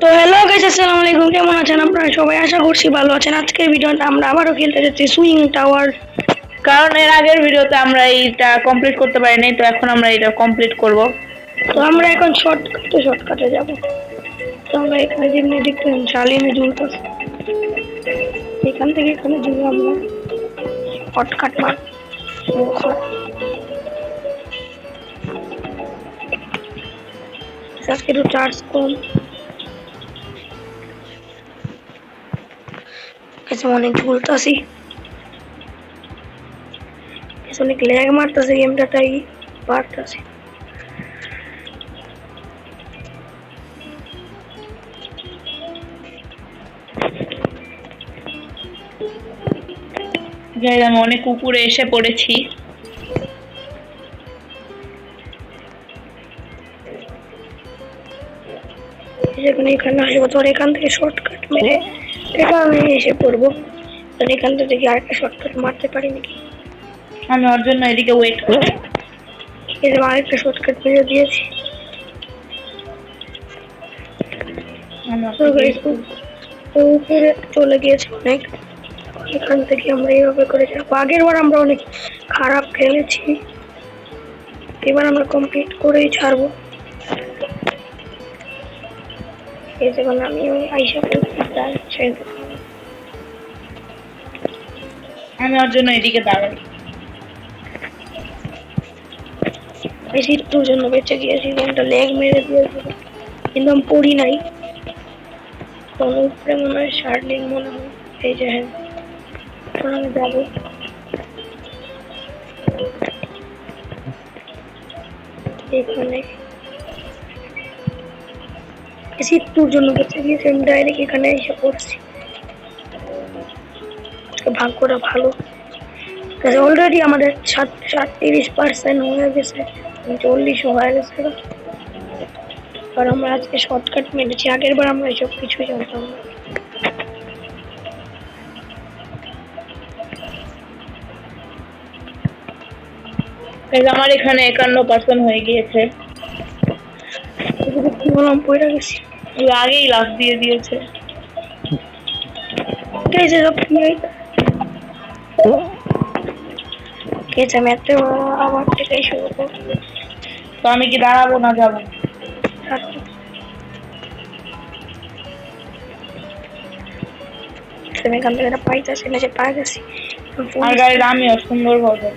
তো hello guys, আসসালামু আলাইকুম। কেমন আছেন আপনারা সবাই? আশা করছি ভালো আছেন। আজকের ভিডিওটা আমরা আবারও খেলতে যাচ্ছি সুইং টাওয়ার। কারণ এর আগের ভিডিওতে আমরা এইটা কমপ্লিট করতে পারিনি, তো এখন আমরা এটা কমপ্লিট করব। তো আমরা এখন শর্টকাটে যাব। তো আমরা এখানে যেমনি দেখতেন শালিনে ঝুলতেছে, এখান থেকে এখানে ঝুলে আমরা শর্টকাট মার। আজকে একটু চার্জ কম, অনেক ঝুলতাছি, অনেক ল্যাগ মারতেছে গেমটা, তাই পারতাছি। আমি অনেক উপরে এসে পড়েছি। এখানে আসবো, তোর এখান থেকে শর্টকাট মেরে এখানে এসে পড়বো। এখান থেকে আরেকটা শর্টকাট মারতে পারি নাকি? আমি ওর জন্য এদিকে ওয়েট করব। আরেকটা শর্টকাট মেরে দিয়েছি। উপরে চলে গিয়েছে অনেক। এখান থেকে আমরা এইভাবে করে যাবো। আগের বার আমরা অনেক খারাপ খেলেছি, এবার আমরা কমপ্লিট করেই ছাড়বো। এই যেমন আমি আইসা করছি, আমি ওর জন্য এদিকে দাঁড়াই। বেশি তোর জন্য বেঁচে গিয়েছি, গেমটা লেগ মেরে দিয়েছিল, কিন্তু আমি পড়ি নাই। কোনো উপরে মনে হয় শার্লিং, মনে হয়। এই যে হ্যাঁ, আমি যাবো। এখানে তোর জন্য বেঁচে গিয়েছি, আমি ডাইরেক্ট এখানে এসে পড়ছি। ভাগ্যটা ভালো, অলরেডি আমাদের 37% হয়ে গেছে, 40 হয়ে গেছে। আর আমরা আজকে শর্টকাট মেরেছি, আগের বার আমরা এসব কিছুই জানতাম না। আমার এখানে 51% হয়ে গিয়েছে। কি বললাম, পড়ে গেছি। আগেই লাভ দিয়ে দিয়েছে। আবার থেকে শুরু করবো। তো আমি কি দাঁড়াবো না যাবো? এখান থেকে পাইতেছি না, যে পাই গেছি। আর গাড়ির আমিও সুন্দর ভাবে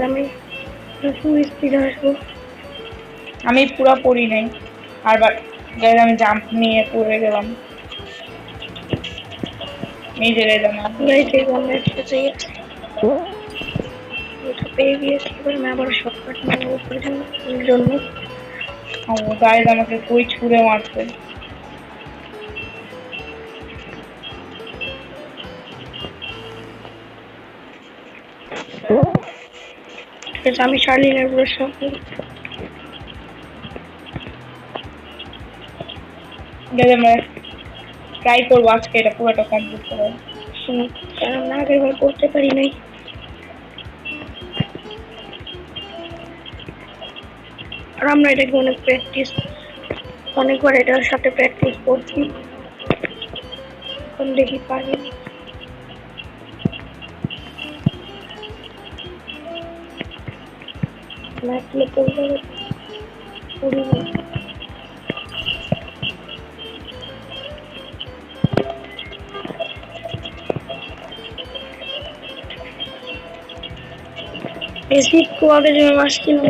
আমি স্পিড আসবো। আমি পুরো পড়ি নাই, আর গাড়ি আমি জাম্প নিয়ে পড়ে গেলাম। এই জায়গায় পেয়ে গিয়েছি, এবার আমি আবার শর্টকাট মারবো জন্য। গাড়ি আমাকে কই ছুঁড়ে মারছে। আমি শার্লিনের প্রশ্ন ট্রাই করবো আজকে এটা পুরোটা কমপ্লিট করবো, কারণ আগের বার করতে পারি নাই। আর আমরা এটাকে অনেকবার এটার সাথে প্র্যাকটিস করছি, এখন দেখি পারি। বেশি একটু আগে যে মাস কিনো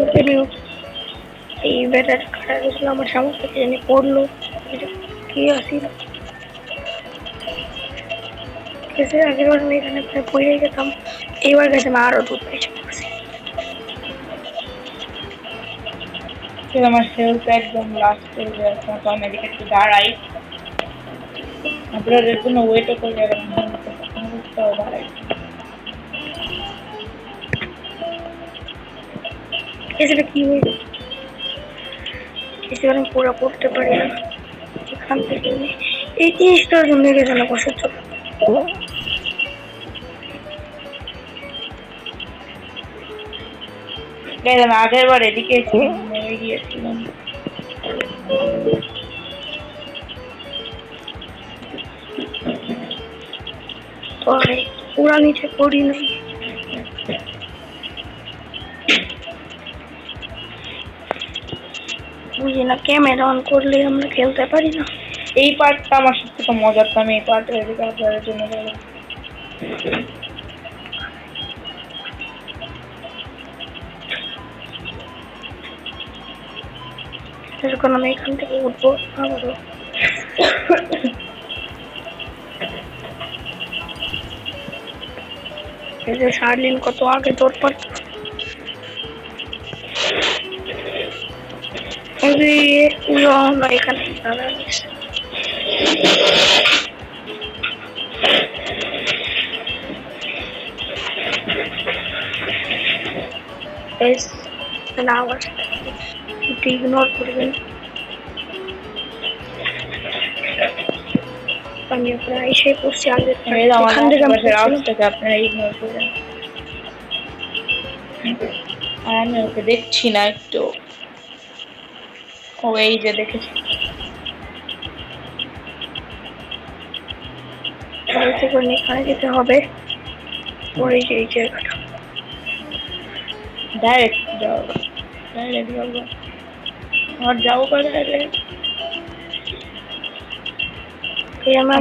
এই ব্যাটার খারাপ গেছিল, আমার সামনে থেকে জানি পড়লো, কি আসিল। আগের বার আমি এখানে প্রায় পড়ে গেতাম, এইবার গেছে আমি আরো দূর পেয়েছি। আমার হেলথ একদম লাস্ট হয়ে গেছে, তো আমি এদিকে একটু দাঁড়াই। আপনাদের জন্য ওয়েটও করে গেলাম, দাঁড়াই। এছাড়া কি হয়েছে, এছাড়া আমি পুরো পড়তে পারি না। এখান থেকে এই জিনিসটার জন্য গেছে না বসে চল। আগের বার এদিকে গিয়েছিলাম। পুরা নিচে পড়ি নাই। বুঝি না ক্যামেরা অন করলে আমরা খেলতে পারি না। এই পার্টটা আমার সব থেকে মজার, তো আমি এই পার্টের এদিকে আপনাদের জন্য যাবো। যখন আমি এখান থেকে উঠবো আবারও এই যে শার্লিন কত আগে তোর পর এখানে দাঁড়া গেছে। আওয়াজ ইগনোর করবেন। আমি প্রায় এসে পড়ছি আগে এখান থেকে আওয়াজটাকে আপনারা ইগনোর করেন। আর আমি ওকে দেখছি না একটু। ও এই যে দেখেছি। এখানে যেতে হবে। ওই যে এই জায়গাটা ডাইরেক্ট যাও, ডাইরেক্ট যাবো আর যাবো ডাইরেক্ট। আমরা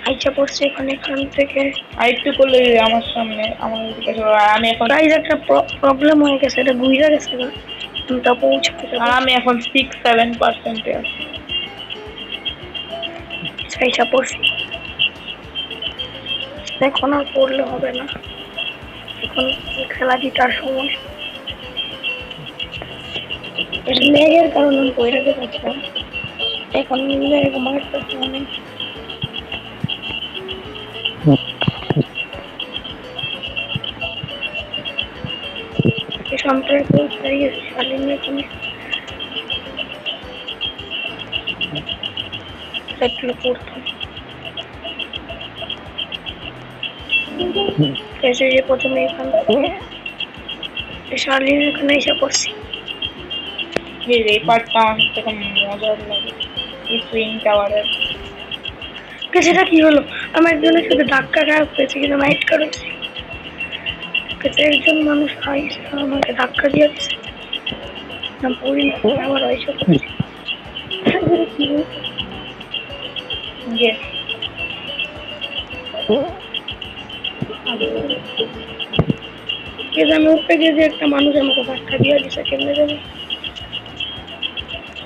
আইসা পড়ছি এখানে। এখান থেকে আরেকটু করলে আমার সামনে আমার দিকে আমি এখন একটা প্রবলেম হয়ে গেছে, এটা বুঝা গেছে না, তা পৌঁছাতে আর আমি এখন 6-7% আছি। আইসা পড়ছি। এখন আর পড়লে হবে না, এখন খেলা জিতার সময়। মেঘের কারণে আমি বইটাকে পাচ্ছিলাম, এখন মেঘ মারতেছে অনেক। সম্পর্কে শালীন এখানে একটু পড়তাম। এসে যে প্রথমে এখান থেকে শালীন এখানে এসে পড়ছি। এই পার্টটা আমার থেকে মজার লাগে, এই সুইং টাওয়ারের। সেটা কি হলো, আমার একজনের সাথে ধাক্কা খারাপ হয়েছে, কিন্তু মাইট করেছি। একজন মানুষ আইসে আমাকে ধাক্কা দিয়ে দিচ্ছে, পড়ি আবার ওইসব কি আমি উঠতে গিয়ে যে একটা মানুষ আমাকে ধাক্কা দিয়ে দিচ্ছে, কেমনে যাবে?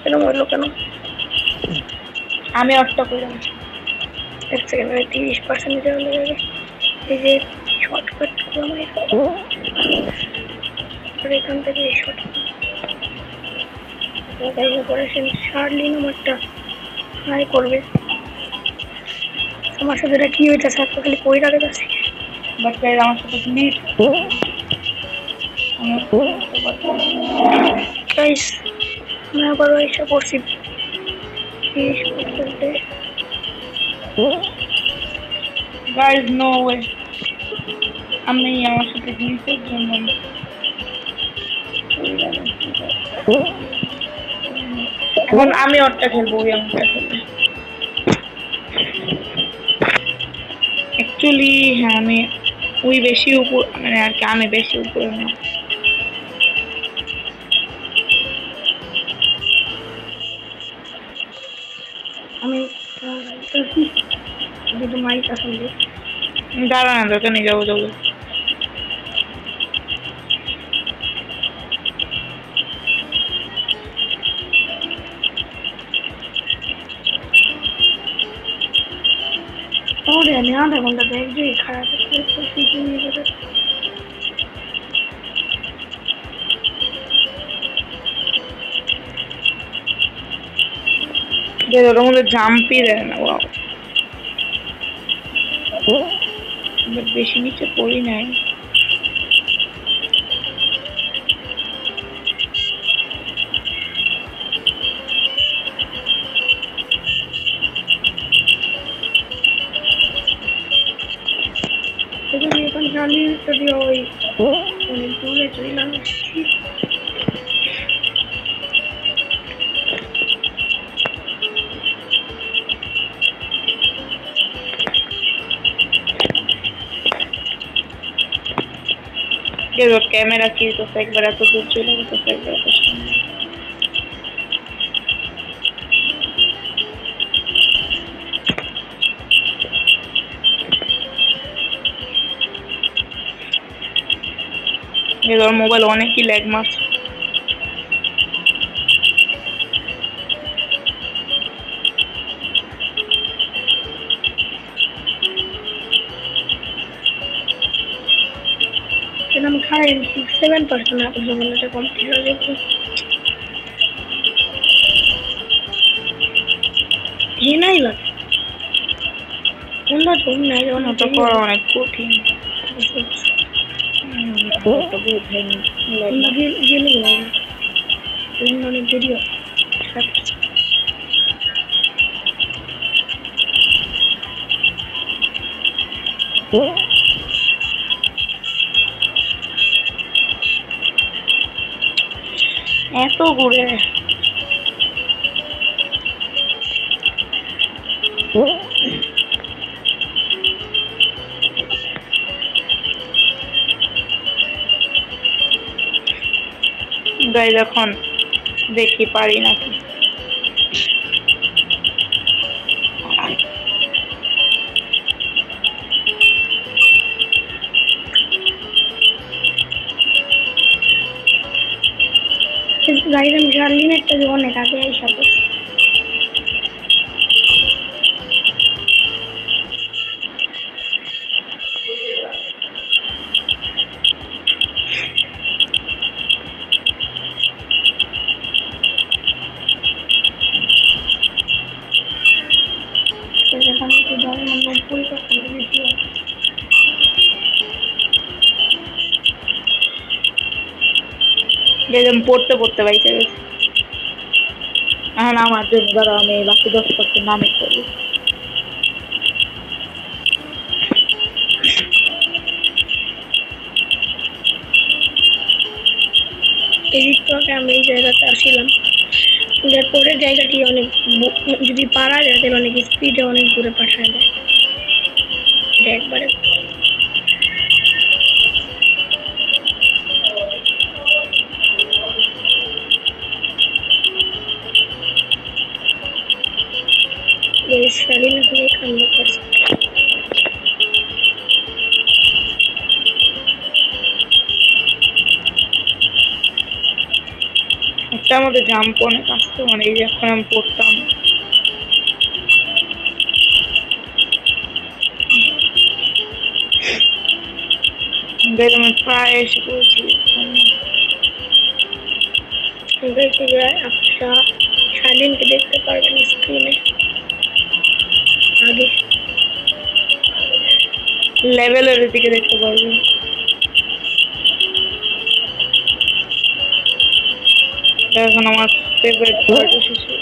কেন বললো কেন? আমি অটটা করে এক সেকেন্ড 30% যাওয়া যাবে। এই যে শর্টকাট এখান থেকে এই শর্টকাট অপারেশন শার্লিন আমারটা হাই করবে। আমার সাথে এটা কি হইতেছে, আপনি খালি কই রাখে যাচ্ছে। বাট আমার সাথে প্লিজ গাইস আমি আবারও এসে পড়ছি 30%। গাইস নো ওয়ে, আমি আমার সাথে গ্লিচের জন্য এখন আমি ওরটা খেলবো, ওই আমটা খেলবো। অ্যাকচুয়ালি হ্যাঁ আমি ওই বেশি উপর, মানে আর কি আমি বেশি উপরে না। আমি দুটো মাইক আসলে দাঁড়া না, তোকে নিয়ে যাবো যাবো। আমি আধা ঘন্টা ব্যাগ দিয়ে খারাপ নিয়ে যাবে। ওর মধ্যে জাম্পই দেয় না, ওয়াও বেশি নিচে পড়ি নাই। এখন শালীন যদি ওই অনেক দূরে চলে আসছি। ক্যামেরা কি তো একবার এত দূর চলে গেছে, একবার এত সামনে। এবার মোবাইল অনেকই ল্যাগ মারছে। আমি খাই 7% এখন যখন এটা কমপ্লিট হয়ে যাবে। নাই লাগে অন্য জন্য নাই অন্য তো করা অনেক কঠিন। গেলে অনেক দেরি হয়। এত ঘুরে গাইজ এখন দেখি পারি নাকি। গাড়ির আমি শার্লিনেরটা যে অনেক আগে আইসা করছি। যেরকম পড়তে পড়তে বাইসে গেছে। এখন আমার জন্য ধরো আমি বাকি 10% নামে করি। এদিক থেকে আমি এই জায়গাতে আসিলাম, যার পরের জায়গাটি অনেক যদি পারা যায় তাহলে অনেক স্পিডে অনেক দূরে পাঠায় দেয়। এটা একবারে শালীন হয়ে কান্ড করছে। একটা আমাদের জাম্প অনেক আসতো, মানে এই যে এখন আমি পড়তাম আমি প্রায় এসে পড়েছি। আপনারা শালীনকে দেখতে পারবেন স্ক্রিনে আগে লেভেলের দিকে দেখতে পারবেন। এখন আমার ফেভারিট পার্ট এসেছে।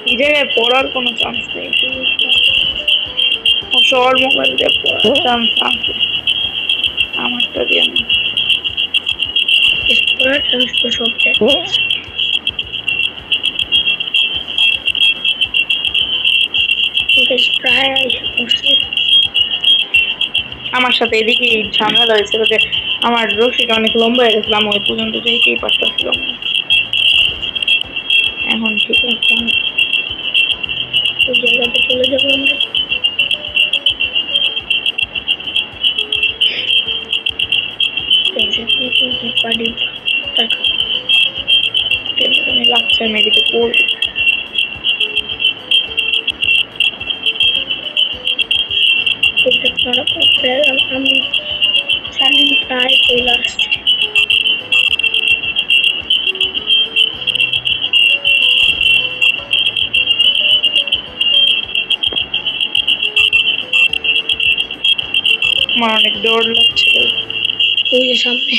এই জায়গায় পড়ার কোনো চান্স নেই, সবার মোবাইল দিয়ে পড়ার চান্স আছে, আমারটা দিয়ে না। পড়ার চান্স তো সব জায়গায়। প্রায় এসে পড়ছে। আমার সাথে এদিকে ঝামেলা হয়েছিল যে আমার রশিটা অনেক লম্বা হয়ে গেছিলাম, ওই পর্যন্ত যেতেই পারতেছিলাম না। এখন ঠিক আছে, ওই জায়গাতে চলে যাবো আমরা। লাগছে আমি এদিকে পড়বো। আমি শালীন প্রায় চলে আসছি। আমার অনেক ডর লাগছিল। ওই যে সামনে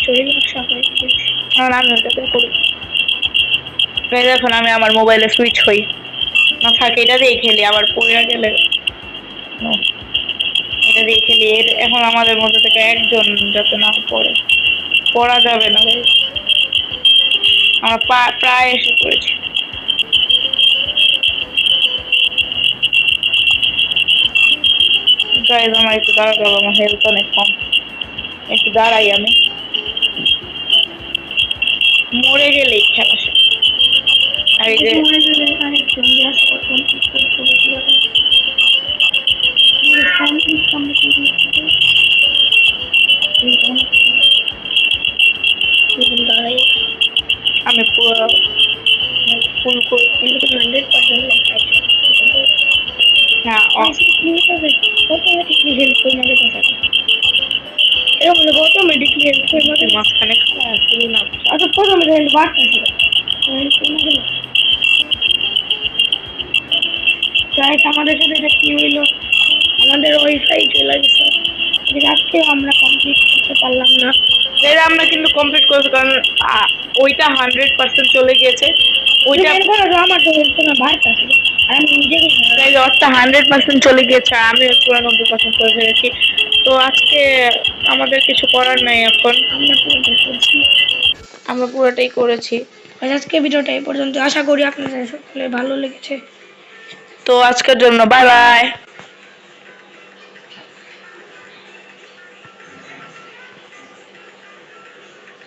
শরীর নকশা হয়ে গেছে। আমি ওটাতে করি। এখন আমি আমার মোবাইলে সুইচ হই না, থাকে এটা দিয়ে খেলি, আবার পড়ে গেলে এটা দিয়ে খেলি। এখন আমাদের মধ্যে থেকে একজন যাতে না পড়ে, পড়া যাবে না। আমরা প্রায় এসে পড়েছি। গাইজ আমার একটু দাঁড়াতে হবে, আমার হেলথ অনেক কম, একটু দাঁড়াই আমি, মরে গেলেই খেলা শেষ। আর এই যে মনে গেলে আরেকজন গ্যাস কমপ্লিট করতে হবে পুরোটা। দাঁড়াই আমি পুরো ফুল করে, 100% হ্যাঁ অটোমেটিকলি হেল্প করে মাঝে কথা এরকম অটোমেটিকলি হেল্প করে মাঝে মাঝখানে খাওয়া শুরু না। আচ্ছা প্রথমে হেল্প বাড়তেছিল হেল্প করে মাঝে গাইস আমাদের সাথে এটা কি হইলো, আমাদের ওয়াইফাই চলে গেছে, আজকে আমরা কমপ্লিট করতে পারলাম না। এটা আমরা কিন্তু কমপ্লিট করেছি, কারণ ওইটা 100% চলে গিয়েছে, ওইটা আমার তো হেল্প না বাড়তেছিল আর আমি নিজেকে অর্থটা 100% চলে গিয়েছে, আর আমি পুরো 90% করে ফেলেছি। তো আজকে আমাদের কিছু করার নাই, এখন আমরা পুরোটাই করছি। আমরা পুরোটাই করেছি। আজকে ভিডিওটা এই পর্যন্ত, আশা করি আপনাদের সকলে ভালো লেগেছে। তো আজকের জন্য বাই বাই।